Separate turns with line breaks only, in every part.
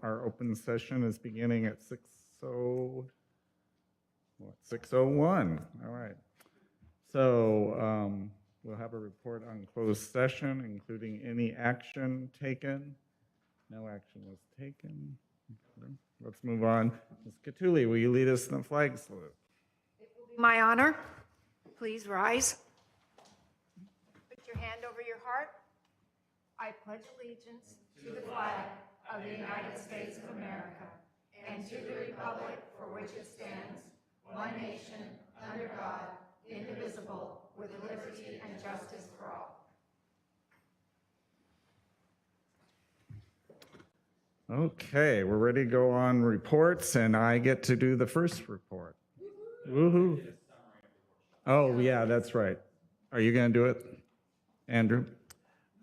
our open session is beginning at 6:01. All right. So we'll have a report on closed session, including any action taken. No action was taken. Let's move on. Ms. Catulli, will you lead us in the flag salute?
My honor, please rise. Put your hand over your heart. I pledge allegiance to the flag of the United States of America and to the republic for which it stands, one nation, under God, indivisible, with liberty and justice for all.
Okay, we're ready to go on reports, and I get to do the first report. Woohoo! Oh, yeah, that's right. Are you going to do it, Andrew?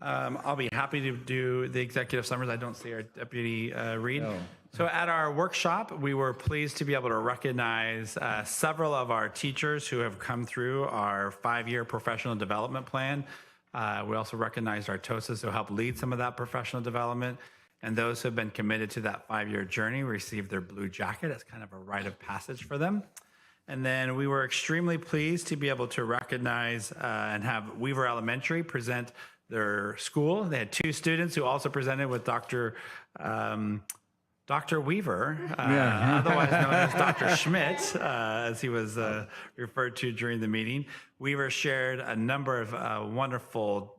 I'll be happy to do the executive summaries. I don't see our deputy Reed.
No.
So at our workshop, we were pleased to be able to recognize several of our teachers who have come through our 5-year professional development plan. We also recognized our TOSAs who helped lead some of that professional development. And those who have been committed to that 5-year journey received their blue jacket as kind of a rite of passage for them. And then we were extremely pleased to be able to recognize and have Weaver Elementary present their school. They had 2 students who also presented with Dr. Weaver, otherwise known as Dr. Schmidt, as he was referred to during the meeting. Weaver shared a number of wonderful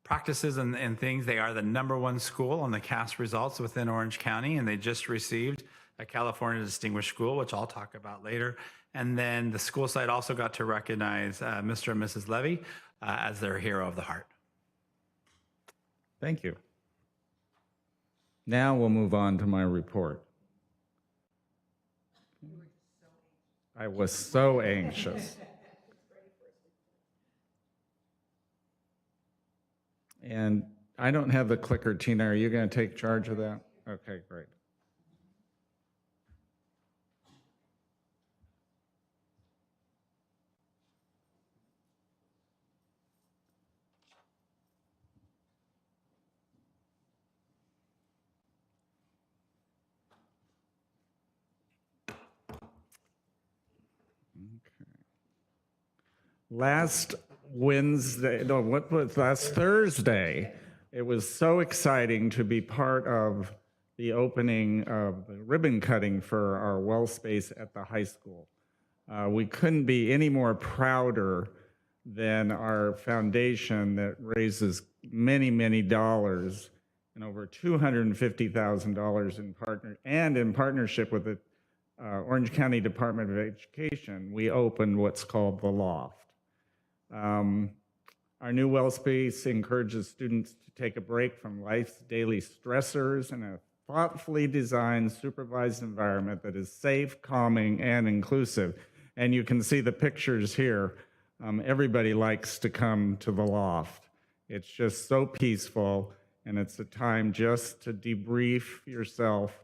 practices and things. They are the #1 school on the CAS results within Orange County, and they just received a California Distinguished School, which I'll talk about later. And then the school site also got to recognize Mr. and Mrs. Levy as their hero of the heart.
Thank you. Now we'll move on to my report. I was so anxious. And I don't have the clicker, Tina. Are you going to take charge of that? Okay, great. Last Thursday, it was so exciting to be part of the opening of the ribbon cutting for our well space at the high school. We couldn't be any more prouder than our foundation that raises many, many dollars, and over $250,000 in partnership with the Orange County Department of Education. We opened what's called the Loft. Our new well space encourages students to take a break from life's daily stressors in a thoughtfully designed, supervised environment that is safe, calming, and inclusive. And you can see the pictures here. Everybody likes to come to the Loft. It's just so peaceful, and it's a time just to debrief yourself.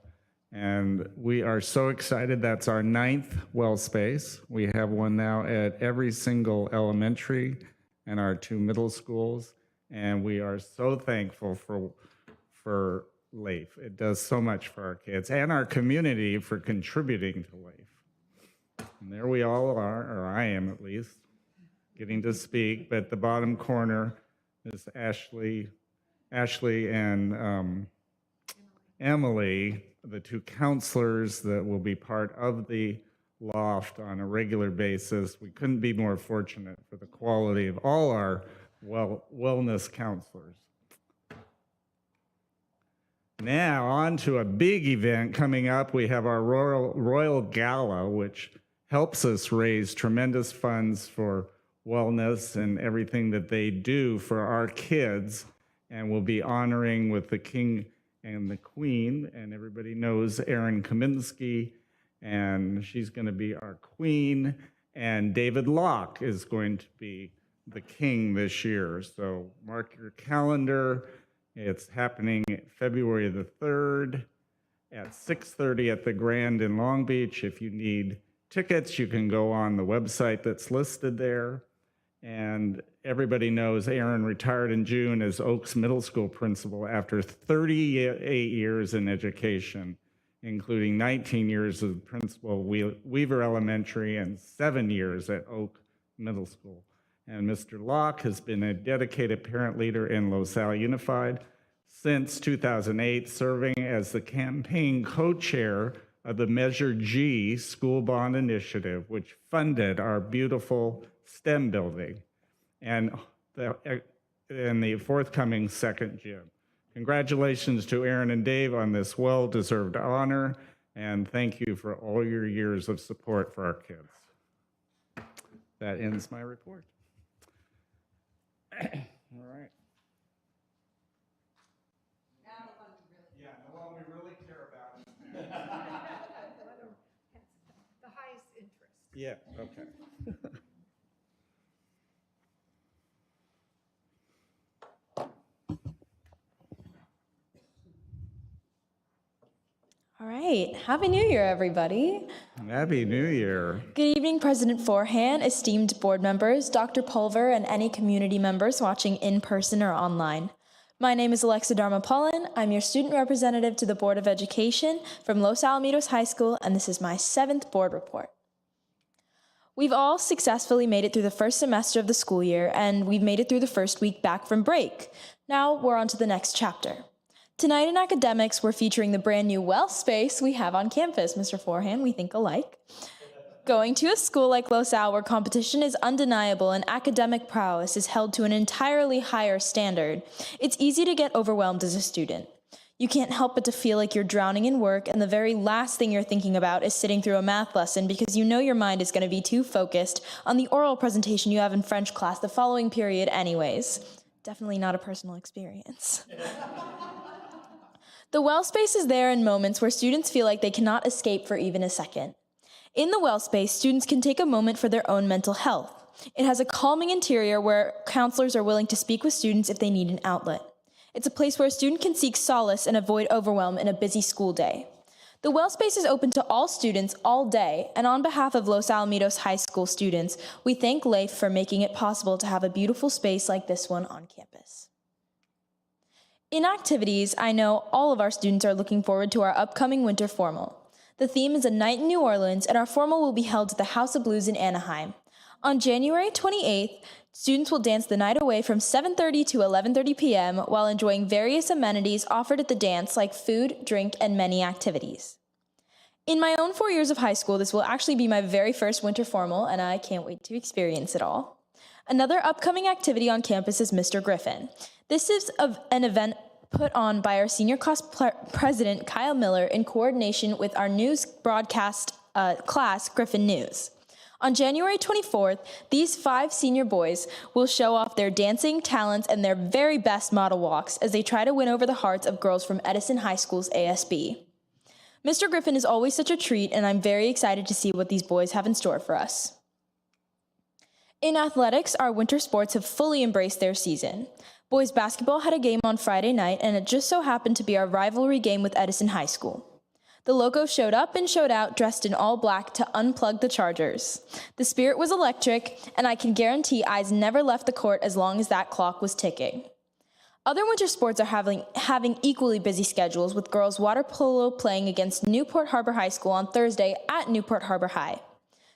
And we are so excited. That's our 9th well space. We have one now at every single elementary and our 2 middle schools. And we are so thankful for LAIF. It does so much for our kids and our community for contributing to LAIF. And there we all are, or I am at least, getting to speak. But the bottom corner is Ashley and Emily, the 2 counselors that will be part of the Loft on a regular basis. We couldn't be more fortunate for the quality of all our wellness counselors. Now on to a big event coming up. We have our Royal Gala, which helps us raise tremendous funds for wellness and everything that they do for our kids. And we'll be honoring with the King and the Queen, and everybody knows Erin Kaminsky, and she's going to be our Queen, and David Locke is going to be the King this year. So mark your calendar. It's happening February the 3rd at 6:30 at the Grand in Long Beach. If you need tickets, you can go on the website that's listed there. And everybody knows Aaron retired in June as Oaks Middle School principal after 38 years in education, including 19 years as principal of Weaver Elementary and 7 years at Oak Middle School. And Mr. Locke has been a dedicated parent leader in LaSalle Unified since 2008, serving as the campaign co-chair of the Measure G School Bond Initiative, which funded our beautiful STEM building and the forthcoming second gym. Congratulations to Aaron and Dave on this well-deserved honor, and thank you for all your years of support for our kids. That ends my report. All right. Now the one we really care about.
The highest interest.
Yeah, okay.
All right. Happy New Year, everybody.
Happy New Year.
Good evening, President Forehand, esteemed board members, Dr. Pulver, and any community members watching in person or online. My name is Alexa Dharmapalan. I'm your student representative to the Board of Education from Los Alamitos High School, and this is my 7th board report. We've all successfully made it through the first semester of the school year, and we've made it through the first week back from break. Now we're on to the next chapter. Tonight in academics, we're featuring the brand new well space we have on campus. Mr. Forehand, we think alike. Going to a school like Los Al, where competition is undeniable and academic prowess is held to an entirely higher standard, it's easy to get overwhelmed as a student. You can't help but to feel like you're drowning in work, and the very last thing you're thinking about is sitting through a math lesson because you know your mind is going to be too focused on the oral presentation you have in French class the following period anyways. Definitely not a personal experience. The well space is there in moments where students feel like they cannot escape for even a second. In the well space, students can take a moment for their own mental health. It has a calming interior where counselors are willing to speak with students if they need an outlet. It's a place where a student can seek solace and avoid overwhelm in a busy school day. The well space is open to all students all day, and on behalf of Los Alamitos High School students, we thank LAIF for making it possible to have a beautiful space like this one on campus. In activities, I know all of our students are looking forward to our upcoming winter formal. The theme is A Night in New Orleans, and our formal will be held at the House of Blues in Anaheim. On January 28th, students will dance the night away from 7:30 to 11:30 p.m. while enjoying various amenities offered at the dance like food, drink, and many activities. In my own 4 years of high school, this will actually be my very first winter formal, and I can't wait to experience it all. Another upcoming activity on campus is Mr. Griffin. This is an event put on by our senior class president, Kyle Miller, in coordination with our news broadcast class, Griffin News. On January 24th, these 5 senior boys will show off their dancing talents and their very best model walks as they try to win over the hearts of girls from Edison High School's ASB. Mr. Griffin is always such a treat, and I'm very excited to see what these boys have in store for us. In athletics, our winter sports have fully embraced their season. Boys basketball had a game on Friday night, and it just so happened to be our rivalry game with Edison High School. The Locos showed up and showed out dressed in all black to unplug the Chargers. The spirit was electric, and I can guarantee eyes never left the court as long as that clock was ticking. Other winter sports are having equally busy schedules, with girls water polo playing against Newport Harbor High School on Thursday at Newport Harbor High.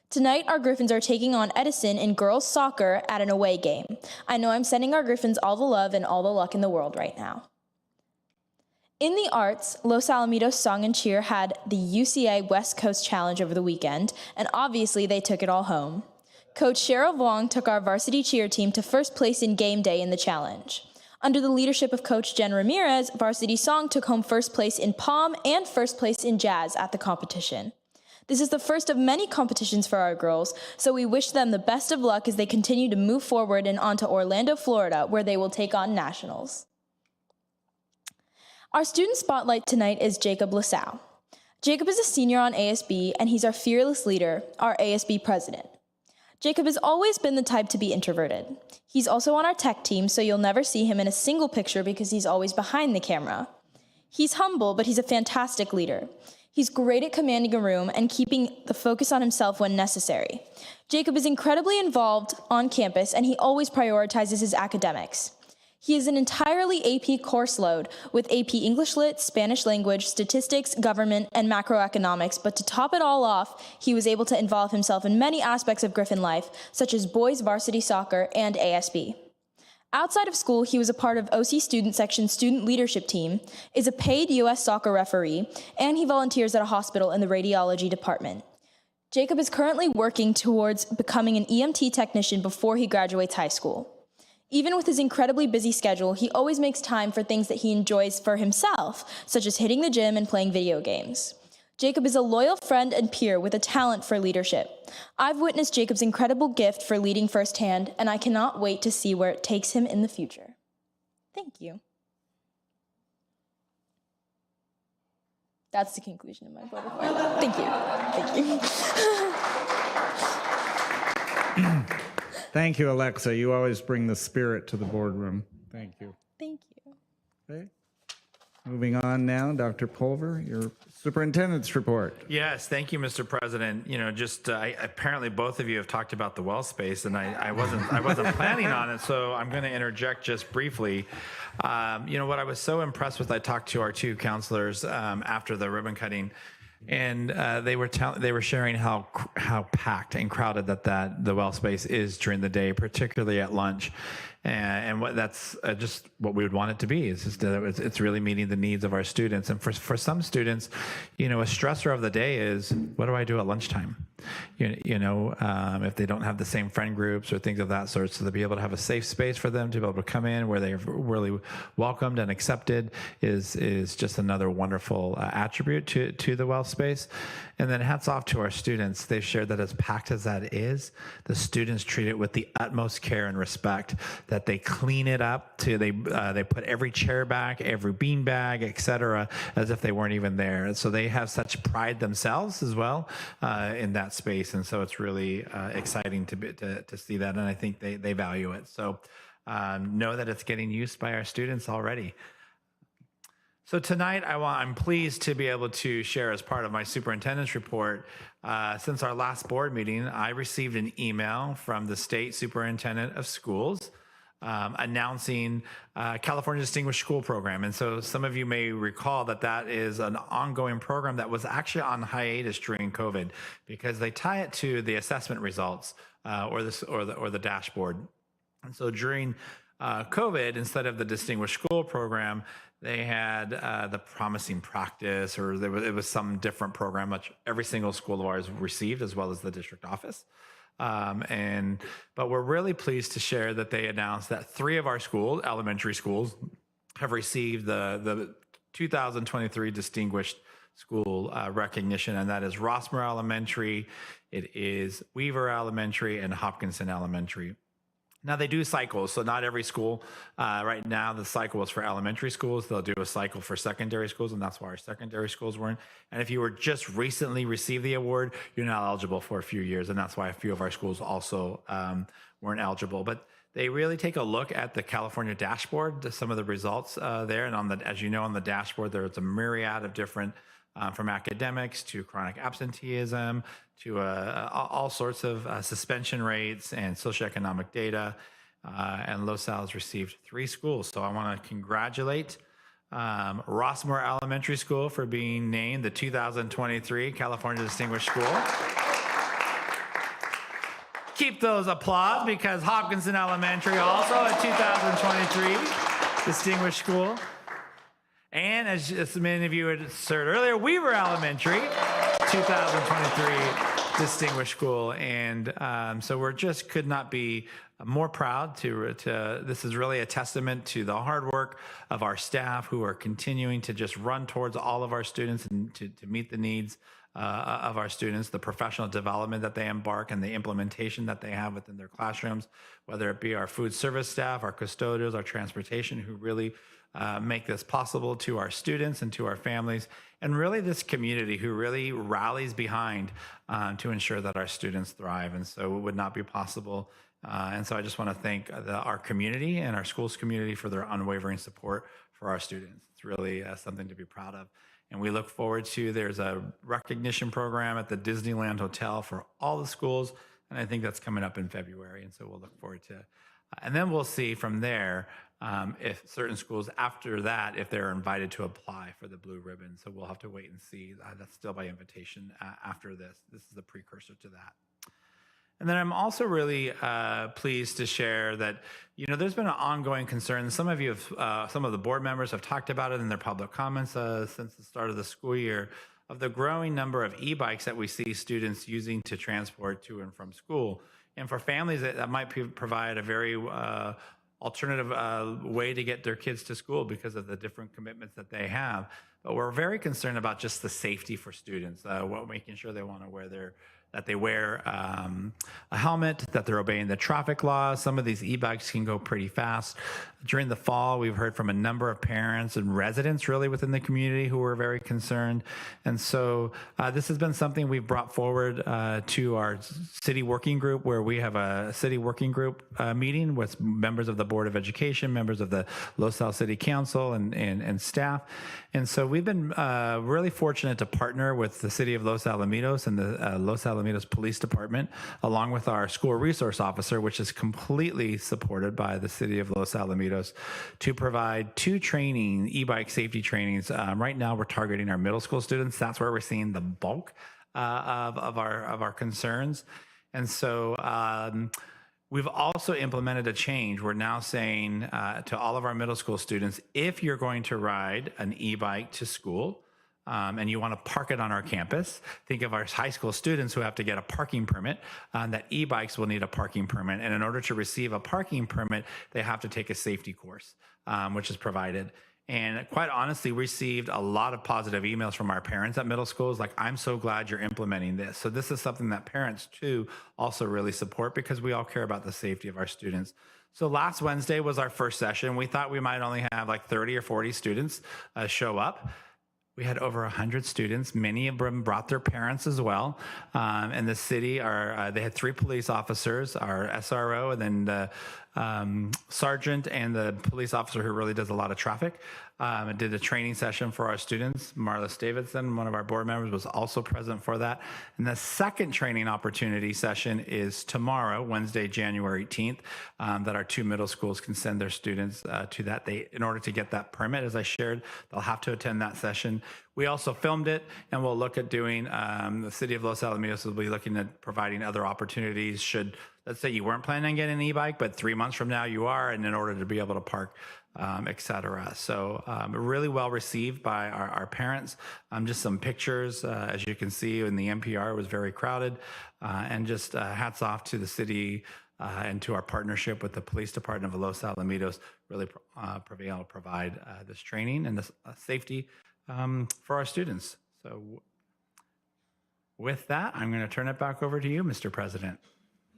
Tonight, our Griffins are taking on Edison in girls soccer at an away game. I know I'm sending our Griffins all the love and all the luck in the world right now. In the arts, Los Alamitos Song and Cheer had the UCA West Coast Challenge over the weekend, and obviously they took it all home. Coach Cheryl Vong took our varsity cheer team to first place in game day in the challenge. Under the leadership of Coach Jen Ramirez, varsity song took home first place in pom and first place in jazz at the competition. This is the first of many competitions for our girls, so we wish them the best of luck as they continue to move forward and on to Orlando, Florida, where they will take on nationals. Our student spotlight tonight is Jacob LaSalle. Jacob is a senior on ASB, and he's our fearless leader, our ASB president. Jacob has always been the type to be introverted. He's also on our tech team, so you'll never see him in a single picture because he's always behind the camera. He's humble, but he's a fantastic leader. He's great at commanding a room and keeping the focus on himself when necessary. Jacob is incredibly involved on campus, and he always prioritizes his academics. He is an entirely AP course load with AP English Lit, Spanish language, statistics, government, and macroeconomics, but to top it all off, he was able to involve himself in many aspects of Griffin life, such as boys varsity soccer and ASB. Outside of school, he was a part of OC Student Section's student leadership team, is a paid U.S. soccer referee, and he volunteers at a hospital in the radiology department. Jacob is currently working towards becoming an EMT technician before he graduates high school. Even with his incredibly busy schedule, he always makes time for things that he enjoys for himself, such as hitting the gym and playing video games. Jacob is a loyal friend and peer with a talent for leadership. I've witnessed Jacob's incredible gift for leading firsthand, and I cannot wait to see where it takes him in the future. Thank you. That's the conclusion of my butterfly. Thank you. Thank you.
Thank you, Alexa. You always bring the spirit to the boardroom. Thank you.
Thank you.
Okay. Moving on now, Dr. Pulver, your superintendent's report.
Yes, thank you, Mr. President. You know, apparently both of you have talked about the well space, and I wasn't planning on it, so I'm going to interject just briefly. You know what I was so impressed with, I talked to our two counselors after the ribbon cutting, and they were sharing how packed and crowded that the well space is during the day, particularly at lunch. And what that's just what we would want it to be. It's just that it's really meeting the needs of our students. And for some students, you know, a stressor of the day is, what do I do at lunchtime? If they don't have the same friend groups or things of that sort, so to be able to have a safe space for them to be able to come in where they're really welcomed and accepted is just another wonderful attribute to the well space. And then hats off to our students. They've shared that as packed as that is, the students treat it with the utmost care and respect, that they clean it up they put every chair back, every bean bag, etc., as if they weren't even there. And so they have such pride themselves as well in that space. And so it's really exciting to see that. And I think they value it. So know that it's getting used by our students already. So tonight, I'm pleased to be able to share as part of my superintendent's report. Since our last board meeting, I received an email from the state superintendent of schools announcing California Distinguished School Program. And so some of you may recall that is an ongoing program that was actually on hiatus during COVID, because they tie it to the assessment results or the dashboard. And so during COVID, instead of the Distinguished School Program, they had the Promising Practice, or it was some different program, which every single school of ours received, as well as the district office. But we're really pleased to share that they announced that 3 of our schools, elementary schools, have received the 2023 Distinguished School recognition, and that is Rossmore Elementary, it is Weaver Elementary, and Hopkinson Elementary. Now, they do cycles, so not every school. Right now, the cycle is for elementary schools. They'll do a cycle for secondary schools, and that's why our secondary schools weren't. And if you were just recently received the award, you're not eligible for a few years, and that's why a few of our schools also weren't eligible. But they really take a look at the California dashboard, some of the results there. And as you know, on the dashboard, there's a myriad of different, from academics to chronic absenteeism, to all sorts of suspension rates and socioeconomic data. And LoSal has received 3 schools. So I want to congratulate Rossmore Elementary School for being named the 2023 California Distinguished School. Keep those applause, because Hopkinson Elementary, also a 2023 Distinguished School. And as many of you had heard earlier, Weaver Elementary, 2023 Distinguished School. And so we're just could not be more proud to this is really a testament to the hard work of our staff, who are continuing to just run towards all of our students and to meet the needs of our students, the professional development that they embark and the implementation that they have within their classrooms, whether it be our food service staff, our custodials, our transportation, who really make this possible to our students and to our families, and really this community who really rallies behind to ensure that our students thrive. And so it would not be possible. And so I just want to thank our community and our schools community for their unwavering support for our students. It's really something to be proud of. And we look forward to, there's a recognition program at the Disneyland Hotel for all the schools. And I think that's coming up in February. And so we'll look forward to, and then we'll see from there if certain schools after that, if they're invited to apply for the blue ribbon. So we'll have to wait and see. That's still by invitation after this. This is the precursor to that. And then I'm also really pleased to share that, there's been an ongoing concern. Some of you have, some of the board members have talked about it in their public comments since the start of the school year, of the growing number of e-bikes that we see students using to transport to and from school. And for families, that might provide a very alternative way to get their kids to school because of the different commitments that they have. But we're very concerned about just the safety for students, making sure they want to wear that they wear a helmet, that they're obeying the traffic laws. Some of these e-bikes can go pretty fast. During the fall, we've heard from a number of parents and residents really within the community who were very concerned. And so this has been something we've brought forward to our city working group, where we have a city working group meeting with members of the Board of Education, members of the Los Al City Council and staff. And so we've been really fortunate to partner with the city of Los Alamitos and the Los Alamitos Police Department, along with our school resource officer, which is completely supported by the city of Los Alamitos, to provide 2 e-bike safety trainings. Right now, we're targeting our middle school students. That's where we're seeing the bulk of our concerns. And so we've also implemented a change. We're now saying to all of our middle school students, if you're going to ride an e-bike to school, and you want to park it on our campus, think of our high school students who have to get a parking permit, that e-bikes will need a parking permit. And in order to receive a parking permit, they have to take a safety course, which is provided. And quite honestly, we received a lot of positive emails from our parents at middle schools, like, I'm so glad you're implementing this. So this is something that parents too also really support, because we all care about the safety of our students. So last Wednesday was our first session. We thought we might only have like 30 or 40 students show up. We had over 100 students. Many of them brought their parents as well. And the city, they had 3 police officers, our SRO, and then the sergeant and the police officer who really does a lot of traffic. Did a training session for our students. Marlis Davidson, one of our board members, was also present for that. And the second training opportunity session is tomorrow, Wednesday, January 18th, that our 2 middle schools can send their students to that. In order to get that permit, as I shared, they'll have to attend that session. We also filmed it, and we'll look at doing, the city of Los Alamitos will be looking at providing other opportunities should, let's say you weren't planning on getting an e-bike, but 3 months from now you are, and in order to be able to park, et cetera. So really well received by our parents. Just some pictures, as you can see in the NPR, was very crowded. And just hats off to the city and to our partnership with the police department of Los Alamitos, really provide this training and this safety for our students. So with that, I'm going to turn it back over to you, Mr. President.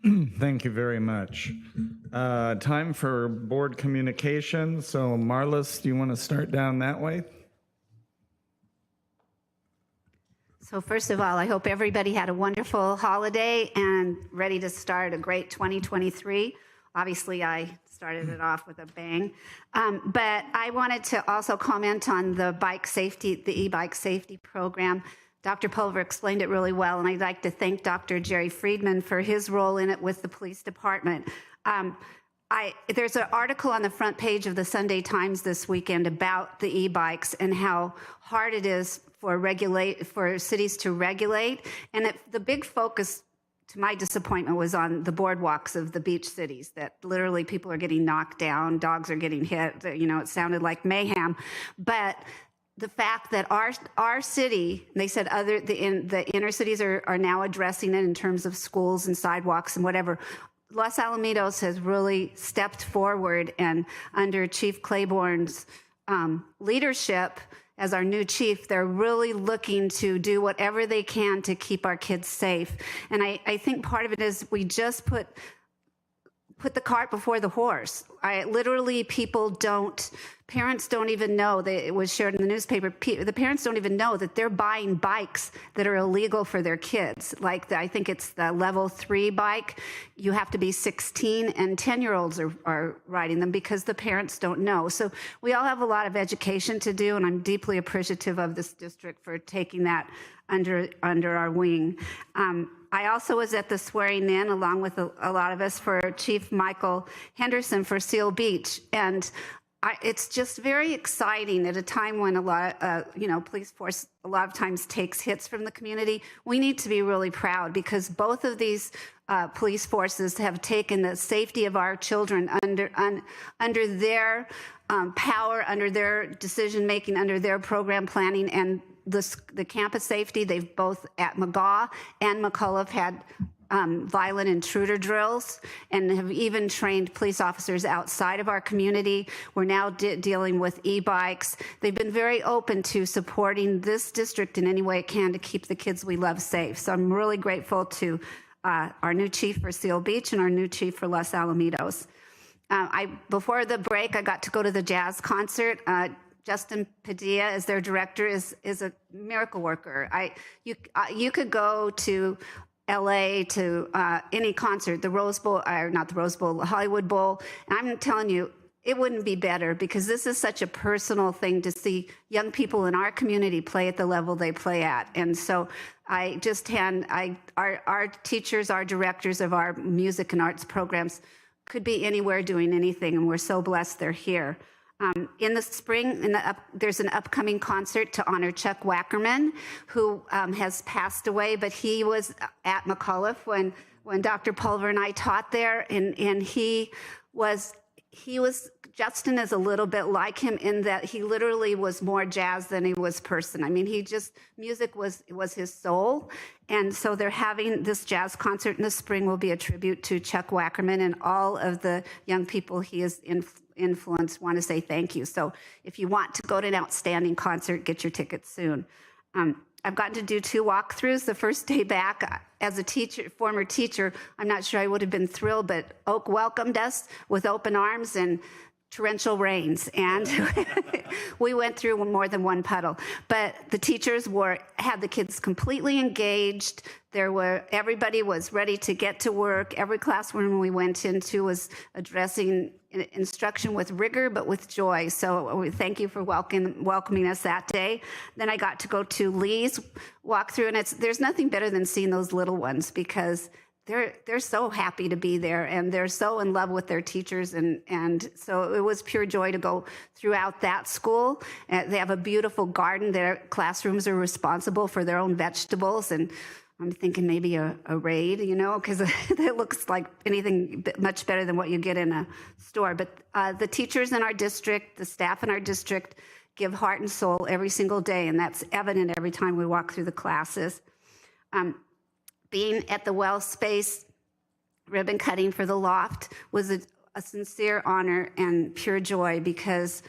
Thank you very much. Time for board communication. So Marlis, do you want to start down that way?
So first of all, I hope everybody had a wonderful holiday and ready to start a great 2023. Obviously, I started it off with a bang. But I wanted to also comment on the e-bike safety program. Dr. Pulver explained it really well, and I'd like to thank Dr. Jerry Friedman for his role in it with the police department. There's an article on the front page of the Sunday Times this weekend about the e-bikes and how hard it is for cities to regulate. And the big focus, to my disappointment, was on the boardwalks of the beach cities, that literally people are getting knocked down, dogs are getting hit. It sounded like mayhem. But the fact that our city, they said the inner cities are now addressing it in terms of schools and sidewalks and whatever. Los Alamitos has really stepped forward, and under Chief Claiborne's leadership as our new chief, they're really looking to do whatever they can to keep our kids safe. And I think part of it is we just put put the cart before the horse. Literally, parents don't even know, it was shared in the newspaper, the parents don't even know that they're buying bikes that are illegal for their kids. Like, I think it's the level 3 bike. You have to be 16, and 10-year-olds are riding them because the parents don't know. So we all have a lot of education to do, and I'm deeply appreciative of this district for taking that under our wing. I also was at the swearing in, along with a lot of us, for Chief Michael Henderson for Seal Beach. And it's just very exciting at a time when police force a lot of times takes hits from the community. We need to be really proud because both of these police forces have taken the safety of our children under their power, under their decision making, under their program planning, and the campus safety. They've both at McGaw and McCullough had violent intruder drills and have even trained police officers outside of our community. We're now dealing with e-bikes. They've been very open to supporting this district in any way it can to keep the kids we love safe. So I'm really grateful to our new chief for Seal Beach and our new chief for Los Alamitos. Before the break, I got to go to the jazz concert. Justin Padilla, as their director, is a miracle worker. You could go to LA to any concert, the Rose Bowl, or not the Rose Bowl, the Hollywood Bowl, and I'm telling you, it wouldn't be better because this is such a personal thing to see young people in our community play at the level they play at. And so our teachers, our directors of our music and arts programs could be anywhere doing anything, and we're so blessed they're here. In the spring, there's an upcoming concert to honor Chuck Wackerman, who has passed away, but he was at McCullough when Dr. Pulver and I taught there, and he was Justin is a little bit like him in that he literally was more jazz than he was person. I mean, music was his soul. And so they're having this jazz concert in the spring will be a tribute to Chuck Wackerman, and all of the young people he has influenced want to say thank you. So if you want to go to an outstanding concert, get your tickets soon. I've gotten to do 2 walkthroughs. The first day back, as a former teacher, I'm not sure I would have been thrilled, but Oak welcomed us with open arms and torrential rains, and we went through more than one puddle. But the teachers had the kids completely engaged. Everybody was ready to get to work. Every classroom we went into was addressing instruction with rigor, but with joy. So we thank you for welcoming us that day. Then I got to go to Lee's walkthrough, and there's nothing better than seeing those little ones because they're so happy to be there, and they're so in love with their teachers, and so it was pure joy to go throughout that school. They have a beautiful garden. Their classrooms are responsible for their own vegetables, and I'm thinking maybe a raid, because it looks like anything much better than what you get in a store. But the teachers in our district, the staff in our district, give heart and soul every single day, and that's evident every time we walk through the classes. Being at the Well Space ribbon cutting for the loft was a sincere honor and pure joy because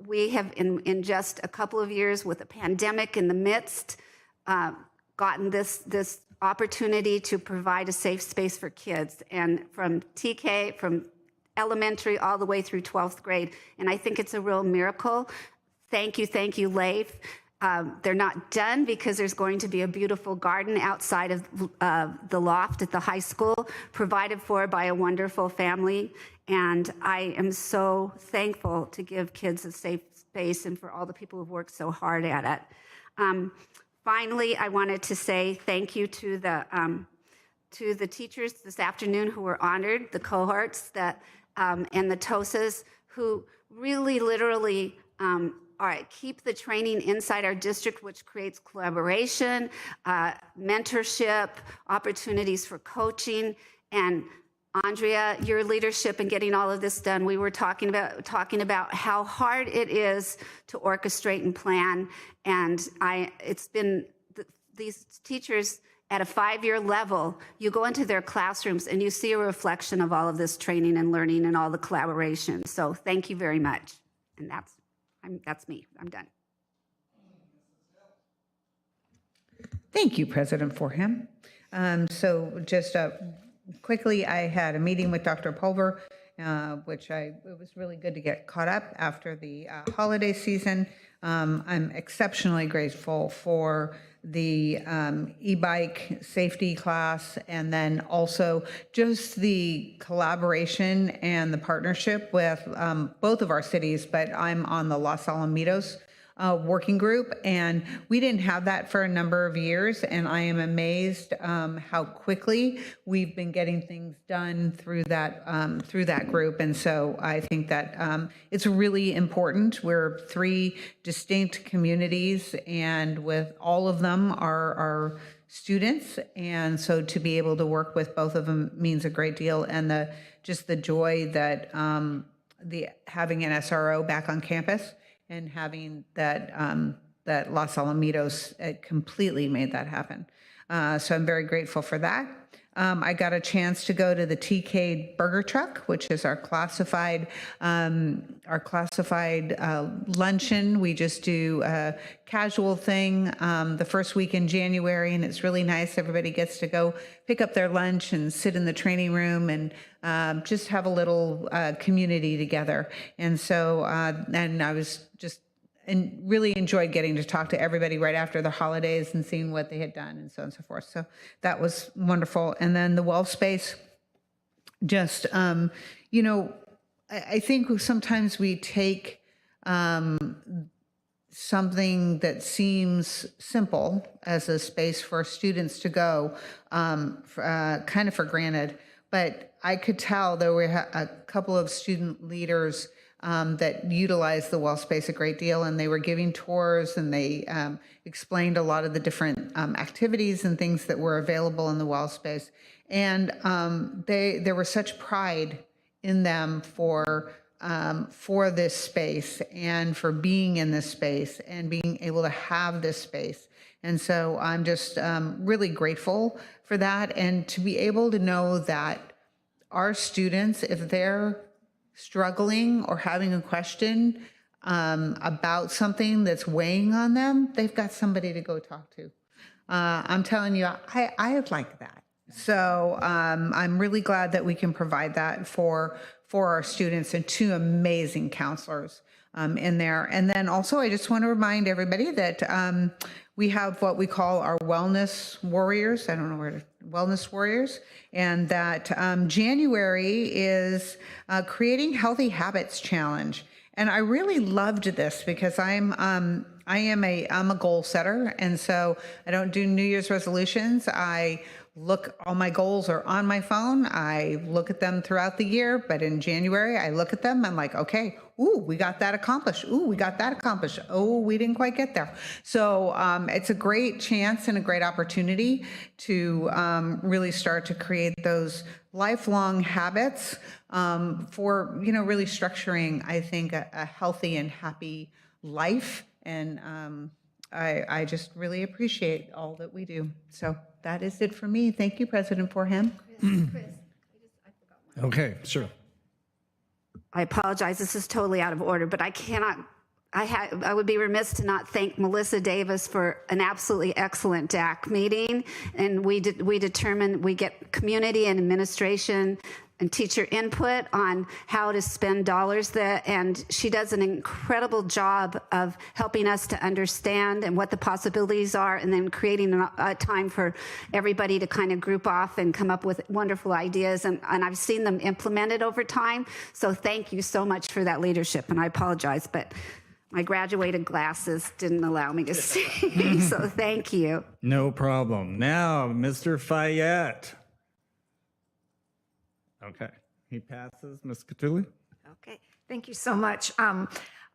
we have, in just a couple of years with a pandemic in the midst, gotten this opportunity to provide a safe space for kids, and from TK, from elementary all the way through 12th grade. And I think it's a real miracle. Thank you, Leif. They're not done because there's going to be a beautiful garden outside of the loft at the high school, provided for by a wonderful family. And I am so thankful to give kids a safe space and for all the people who've worked so hard at it. Finally, I wanted to say thank you to the teachers this afternoon who were honored, the cohorts and the TOSAs who really literally keep the training inside our district, which creates collaboration, mentorship, opportunities for coaching. And Andrea, your leadership in getting all of this done, we were talking about how hard it is to orchestrate and plan. And it's been these teachers at a 5-year level, you go into their classrooms and you see a reflection of all of this training and learning and all the collaboration. So thank you very much. And that's me. I'm done.
Thank you, President Forham. So just quickly, I had a meeting with Dr. Pulver, it was really good to get caught up after the holiday season. I'm exceptionally grateful for the e-bike safety class, and then also just the collaboration and the partnership with both of our cities, but I'm on the Los Alamitos working group, and we didn't have that for a number of years, and I am amazed how quickly we've been getting things done through that group. And so I think that it's really important. We're 3 distinct communities, and with all of them are students, and so to be able to work with both of them means a great deal. And just the joy that having an SRO back on campus and having that Los Alamitos completely made that happen. So I'm very grateful for that. I got a chance to go to the TK Burger Truck, which is our classified luncheon. We just do a casual thing the first week in January, and it's really nice. Everybody gets to go pick up their lunch and sit in the training room and just have a little community together. And so, and I was just and really enjoyed getting to talk to everybody right after the holidays and seeing what they had done and so on and so forth. So that was wonderful. And then the Well Space, just, I think sometimes we take something that seems simple as a space for students to go kind of for granted. But I could tell there were a couple of student leaders that utilized the Well Space a great deal, and they were giving tours, and they explained a lot of the different activities and things that were available in the Well Space. And there was such pride in them for this space and for being in this space and being able to have this space. And so I'm just really grateful for that, and to be able to know that our students, if they're struggling or having a question about something that's weighing on them, they've got somebody to go talk to. I'm telling you, I like that. So I'm really glad that we can provide that for our students, and 2 amazing counselors in there. And then also, I just want to remind everybody that we have what we call our wellness warriors. I don't know where to, wellness warriors. And that January is creating healthy habits challenge. And I really loved this because I'm a goal setter. And so I don't do New Year's resolutions. All my goals are on my phone. I look at them throughout the year, but in January, I look at them. I'm like, okay, ooh, we got that accomplished. Ooh, we got that accomplished. Oh, we didn't quite get there. So it's a great chance and a great opportunity to really start to create those lifelong habits for, really structuring, I think, a healthy and happy life. And I just really appreciate all that we do. So that is it for me. Thank you, President Forham.
Okay, sure.
I apologize. This is totally out of order, but I cannot. I would be remiss to not thank Melissa Davis for an absolutely excellent DAC meeting. And we determined we get community and administration and teacher input on how to spend dollars there. And she does an incredible job of helping us to understand and what the possibilities are, and then creating a time for everybody to kind of group off and come up with wonderful ideas. And I've seen them implemented over time. So thank you so much for that leadership. And I apologize, but my graduated glasses didn't allow me to see. So thank you.
No problem. Now, Mr. Fayette. Okay, he passes. Ms. Catulli?
Okay, thank you so much. I'm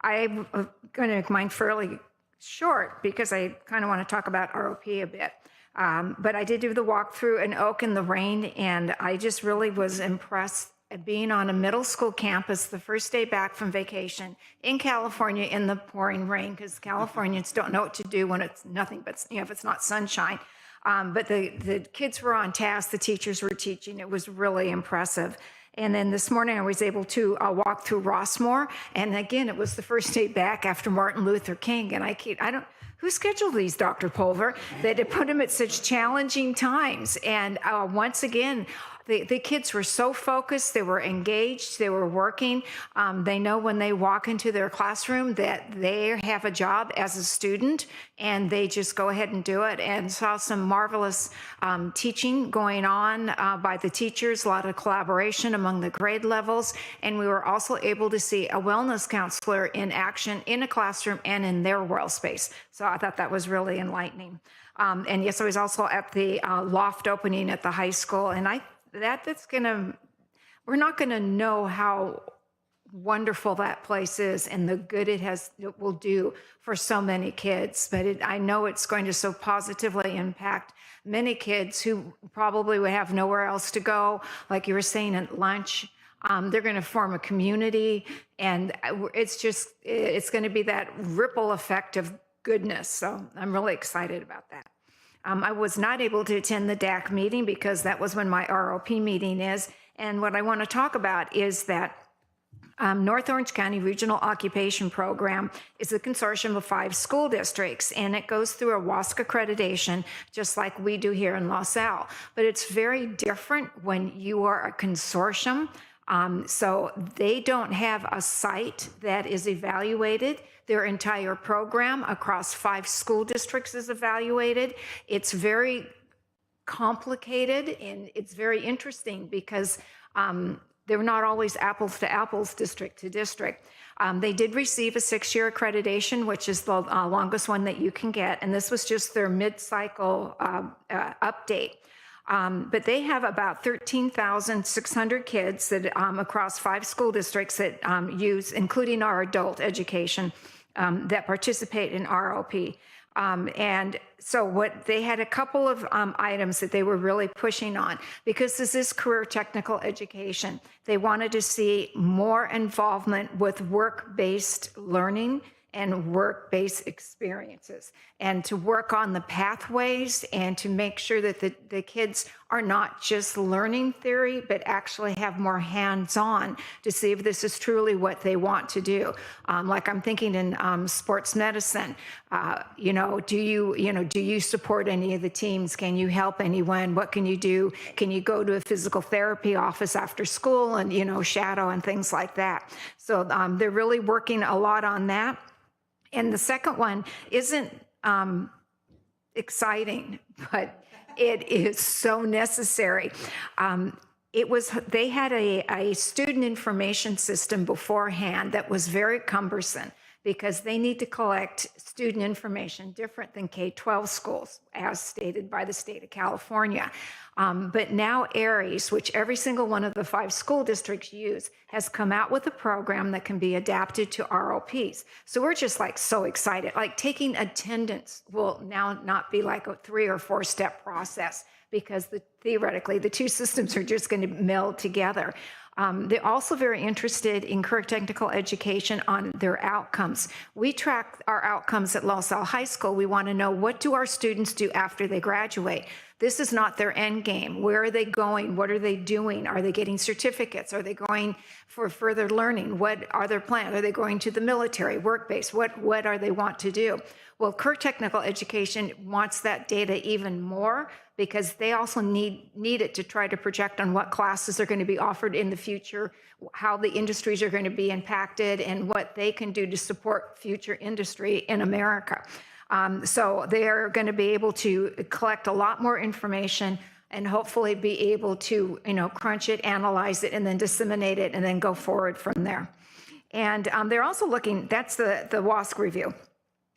going to make mine fairly short because I kind of want to talk about ROP a bit. But I did do the walkthrough in Oak in the rain, and I just really was impressed at being on a middle school campus the first day back from vacation in California in the pouring rain, because Californians don't know what to do when it's nothing but, if it's not sunshine. But the kids were on task, the teachers were teaching. It was really impressive. And then this morning I was able to walk through Rossmore. And again, it was the first day back after Martin Luther King. And who scheduled these, Dr. Pulver, that it put them at such challenging times? And once again, The kids were so focused, they were engaged, they were working. They know when they walk into their classroom that they have a job as a student, and they just go ahead and do it. And saw some marvelous teaching going on by the teachers, a lot of collaboration among the grade levels. And we were also able to see a wellness counselor in action in a classroom and in their world space. So I thought that was really enlightening. And yes, I was also at the loft opening at the high school, and we're not gonna know how wonderful that place is and the good it will do for so many kids. But I know it's going to so positively impact many kids who probably would have nowhere else to go, like you were saying, at lunch. They're going to form a community, and it's going to be that ripple effect of goodness. So I'm really excited about that. I was not able to attend the DAC meeting because that was when my ROP meeting is. And what I want to talk about is that North Orange County Regional Occupation Program is a consortium of 5 school districts, and it goes through a WASC accreditation, just like we do here in LaSalle. But it's very different when you are a consortium. So they don't have a site that is evaluated. Their entire program across 5 school districts is evaluated. It's very complicated, and it's very interesting because they're not always apples to apples, district to district. They did receive a 6-year accreditation, which is the longest one that you can get. And this was just their mid-cycle update. But they have about 13,600 kids that across 5 school districts that use, including our adult education, that participate in ROP. And so they had a couple of items that they were really pushing on, because this is career technical education. They wanted to see more involvement with work-based learning and work-based experiences, and to work on the pathways and to make sure that the kids are not just learning theory, but actually have more hands-on to see if this is truly what they want to do. Like I'm thinking in sports medicine, do you support any of the teams? Can you help anyone? What can you do? Can you go to a physical therapy office after school and, shadow and things like that? So they're really working a lot on that. And the second one isn't exciting, but it is so necessary. They had a student information system beforehand that was very cumbersome, because they need to collect student information different than K-12 schools, as stated by the state of California. But now ARIES, which every single one of the 5 school districts use, has come out with a program that can be adapted to ROPs. So we're just so excited. Like taking attendance will now not be like a 3 or 4 step process, because theoretically the 2 systems are just going to meld together. They're also very interested in career technical education on their outcomes. We track our outcomes at LaSalle High School. We want to know, what do our students do after they graduate? This is not their end game. Where are they going? What are they doing? Are they getting certificates? Are they going for further learning? What are their plans? Are they going to the military, work-based? What are they want to do? Well, career technical education wants that data even more, because they also need it to try to project on what classes are going to be offered in the future, how the industries are going to be impacted, and what they can do to support future industry in America. So they're going to be able to collect a lot more information and hopefully be able to, crunch it, analyze it, and then disseminate it, and then go forward from there. And they're also looking, that's the WASC review.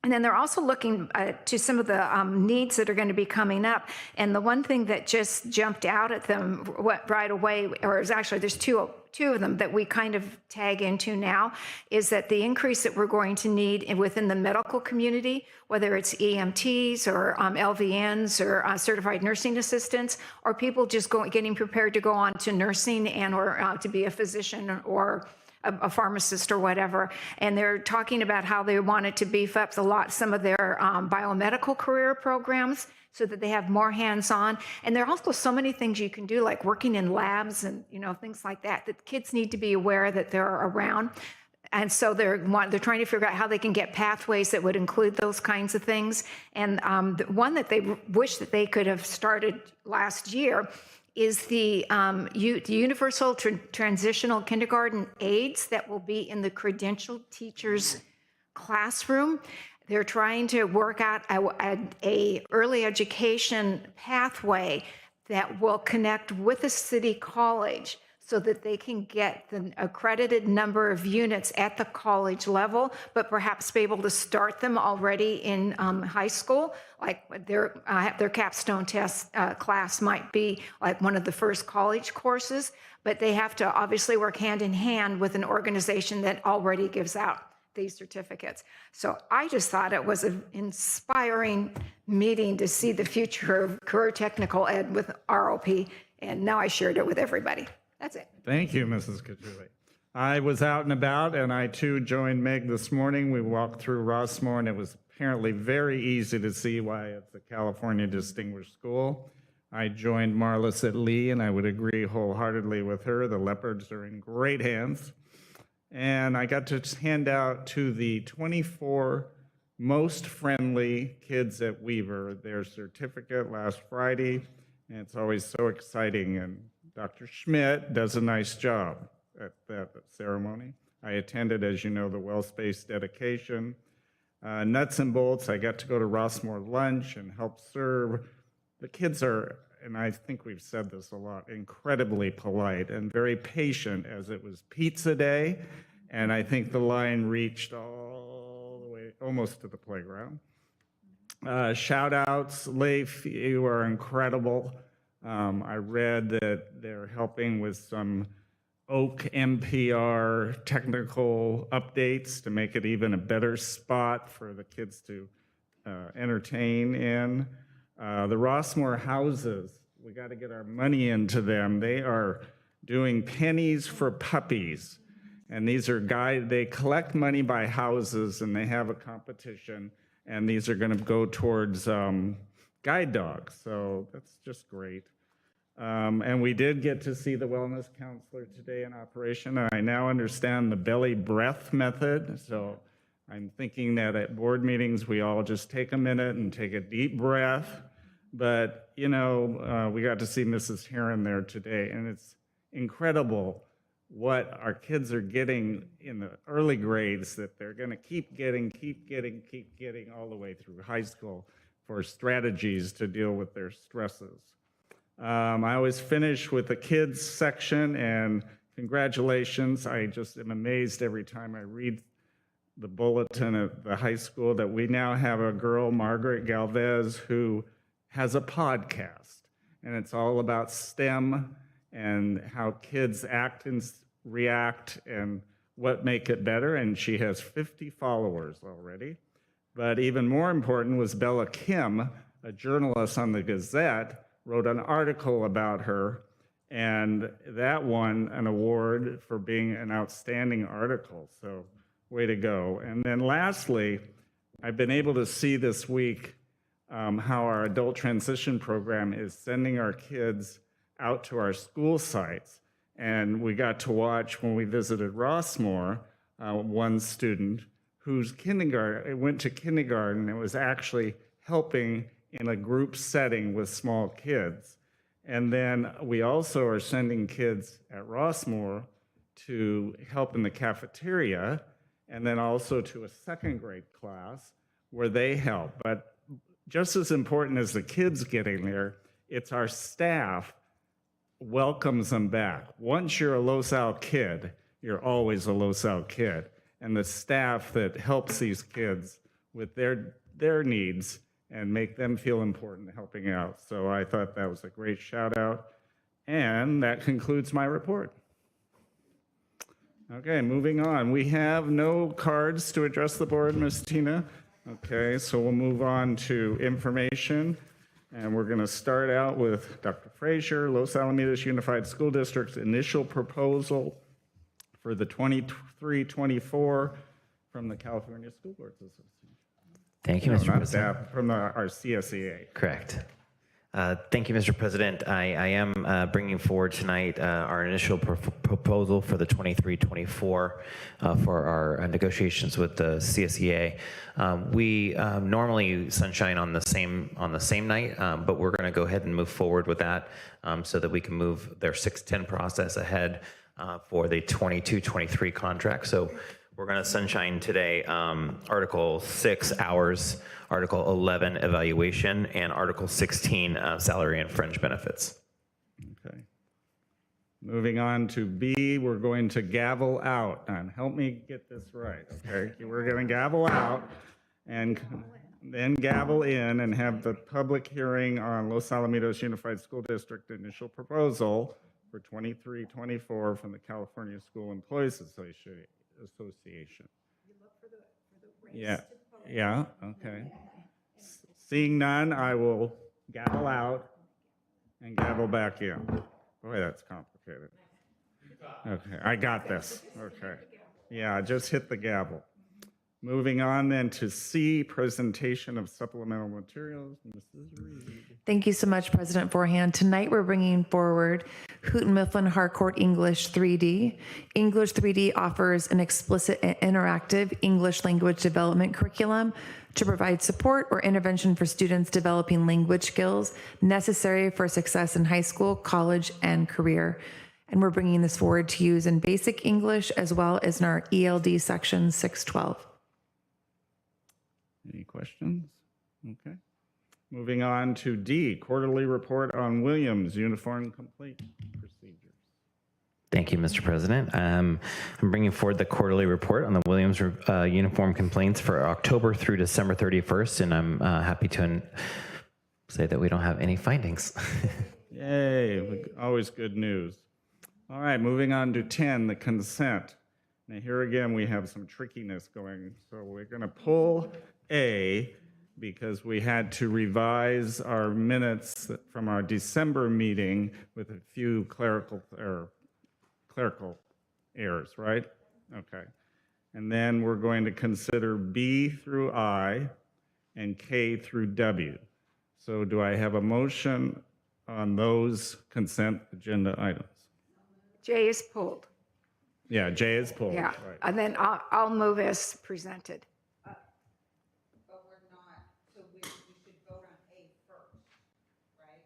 And then they're also looking to some of the needs that are going to be coming up. And the one thing that just jumped out at them right away, or there's two of them that we kind of tag into now, is that the increase that we're going to need within the medical community, whether it's EMTs or LVNs or certified nursing assistants, or people just getting prepared to go on to nursing and or to be a physician or a pharmacist or whatever. And they're talking about how they wanted to beef up some of their biomedical career programs so that they have more hands-on. And there are also so many things you can do, like working in labs and things like that kids need to be aware that they're around. And so they're trying to figure out how they can get pathways that would include those kinds of things. And the one that they wish that they could have started last year is the universal transitional kindergarten aides that will be in the credentialed teachers classroom. They're trying to work out a early education pathway that will connect with a city college so that they can get the accredited number of units at the college level, but perhaps be able to start them already in high school. Like their capstone test class might be like one of the first college courses, but they have to obviously work hand in hand with an organization that already gives out these certificates. So I just thought it was an inspiring meeting to see the future of career technical ed with ROP, and now I shared it with everybody. That's it.
Thank you, Mrs. Cajuli. I was out and about, and I too joined Meg this morning. We walked through Rossmore, and it was apparently very easy to see why it's a California Distinguished School. I joined Marlis at Lee, and I would agree wholeheartedly with her. The Leopards are in great hands. And I got to hand out to the 24 most friendly kids at Weaver their certificate last Friday, and it's always so exciting. And Dr. Schmidt does a nice job at that ceremony. I attended, as you know, the well space dedication. Nuts and bolts, I got to go to Rossmore lunch and help serve. The kids are, and I think we've said this a lot, incredibly polite and very patient, as it was pizza day, and I think the line reached all the way, almost to the playground. Shout outs, Leif, you are incredible. I read that they're helping with some Oak MPR technical updates to make it even a better spot for the kids to entertain in. The Rossmore houses, we got to get our money into them. They are doing pennies for puppies. And these are they collect money by houses, and they have a competition. And these are going to go towards guide dogs. So that's just great. And we did get to see the wellness counselor today in operation. And I now understand the belly breath method. So I'm thinking that at board meetings, we all just take a minute and take a deep breath. But, you know, we got to see Mrs. Heron there today, and it's incredible what our kids are getting in the early grades that they're going to keep getting all the way through high school for strategies to deal with their stresses. I always finish with the kids section, and congratulations. I just am amazed every time I read the bulletin at the high school that we now have a girl, Margaret Galvez, who has a podcast, and it's all about STEM and how kids act and react and what make it better, and she has 50 followers already. But even more important was Bella Kim, a journalist on the Gazette, wrote an article about her, and that won an award for being an outstanding article, so way to go. And then lastly, I've been able to see this week how our adult transition program is sending our kids out to our school sites. And we got to watch when we visited Rossmore, one student whose went to kindergarten and was actually helping in a group setting with small kids. And then we also are sending kids at Rossmore to help in the cafeteria, and then also to a second grade class where they help. But just as important as the kids getting there, it's our staff welcomes them back. Once you're a Los Al kid, you're always a Los Al kid. And the staff that helps these kids with their needs and make them feel important helping out. So I thought that was a great shout out. And that concludes my report. Okay, moving on. We have no cards to address the board, Ms. Tina. Okay, so we'll move on to information. And we're going to start out with Dr. Frazier, Los Alamitos Unified School District's initial proposal for the 23-24 from the California School Boards Association.
Thank you,
No,
Mr.
not
President.
that, from our CSEA.
Correct. Thank you, Mr. President. I am bringing forward tonight our initial proposal for the 23-24 for our negotiations with the CSEA. We normally sunshine on the same night, but we're going to go ahead and move forward with that so that we can move their 610 process ahead for the 22-23 contract. So we're going to sunshine today Article 6 hours, Article 11 evaluation, and Article 16 salary and fringe benefits.
Okay. Moving on to B, we're going to gavel out. And help me get this right, okay? We're going to gavel out and then gavel in and have the public hearing on Los Alamitos Unified School District initial proposal for 23-24 from the California School Employees Association. Yeah, yeah, okay. Seeing none, I will gavel out and gavel back in. Boy, that's complicated. Okay, I got this. Okay. Yeah, just hit the gavel. Moving on then to C, presentation of supplemental materials. Mrs. Reed.
Thank you so much, President Forehand. Tonight we're bringing forward Houghton Mifflin Harcourt English 3D. English 3D offers an explicit and interactive English language development curriculum to provide support or intervention for students developing language skills necessary for success in high school, college, and career. And we're bringing this forward to use in basic English as well as in our ELD section 612.
Any questions? Okay. Moving on to D, quarterly report on Williams Uniform Complete Procedures.
Thank you, Mr. President. I'm bringing forward the quarterly report on the Williams uniform complaints for October through December 31st, and I'm happy to say that we don't have any findings.
Yay, always good news. All right, moving on to 10, the consent. Now here again, we have some trickiness going. So we're gonna pull A because we had to revise our minutes from our December meeting with a few clerical errors, right? Okay. And then we're going to consider B through I and K through W. So do I have a motion on those consent agenda items?
J is pulled.
Yeah, J is pulled.
Yeah,
Right.
and then I'll move as presented.
But we're not, so we should vote on A first, right?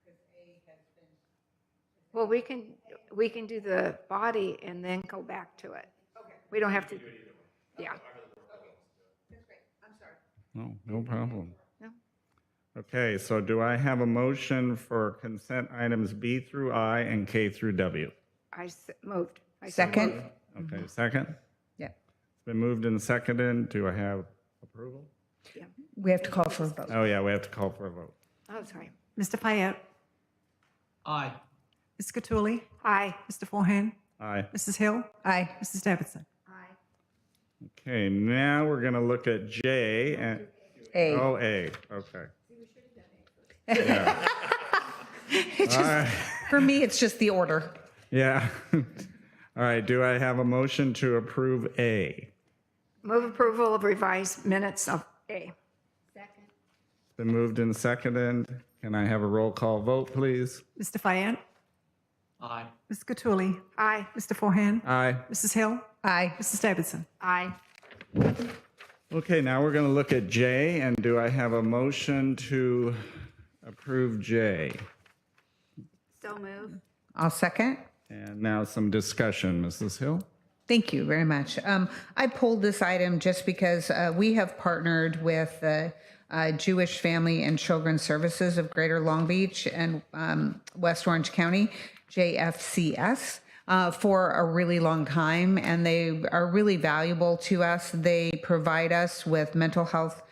Because A has been.
Well, we can do the body and then go back to it. Okay. We don't have to. Yeah.
That's great, I'm sorry.
No problem.
No.
Okay, so do I have a motion for consent items B through I and K through W?
Moved. I
Second?
moved.
Okay, second?
Yeah.
It's been moved and seconded. Do I have approval?
We have to call for a vote.
Oh, yeah, we have to call for a vote.
Oh, sorry.
Mr. Fayette.
Aye.
Ms. Cattouli.
Aye.
Mr. Forehand.
Aye.
Mrs. Hill.
Aye.
Mrs. Davidson.
Aye.
Okay, now we're going to look at J and,
A.
oh, A, okay. Yeah. All right.
For me, it's just the order.
Yeah. All right, do I have a motion to approve A?
Move approval of revised minutes of A. Second.
It's been moved and seconded. Can I have a roll call vote, please?
Mr. Fayette.
Aye.
Ms. Cattouli.
Aye.
Mr. Forehand.
Aye.
Mrs. Hill.
Aye.
Mrs. Davidson.
Aye.
Okay, now we're going to look at J, and do I have a motion to approve J?
So moved.
I'll second.
And now some discussion, Mrs. Hill?
Thank you very much. I pulled this item just because we have partnered with the Jewish Family and Children's Services of Greater Long Beach and West Orange County, JFCS, for a really long time, and they are really valuable to us. They provide us with mental health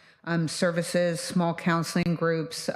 services, small counseling groups,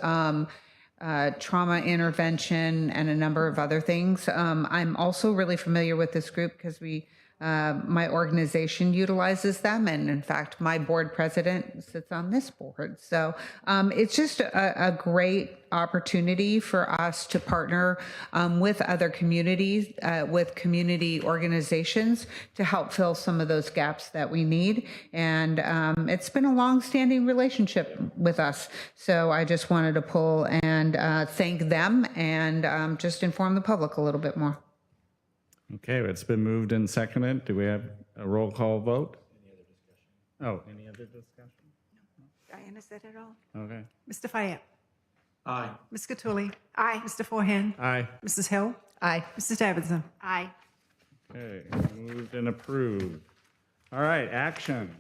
trauma intervention, and a number of other things. I'm also really familiar with this group because we My organization utilizes them, and in fact, my board president sits on this board. So it's just a great opportunity for us to partner with other communities, with community organizations to help fill some of those gaps that we need. And it's been a long-standing relationship with us. So I just wanted to pull and thank them and just inform the public a little bit more.
Okay, it's been moved and seconded. Do we have a roll call vote? Any other discussion?
Diana said it all.
Okay.
Mr. Fayette.
Aye.
Ms. Cattouli.
Aye.
Mr. Forehand.
Aye.
Mrs. Hill.
Aye.
Mrs. Davidson.
Aye.
Okay, moved and approved. All right, action.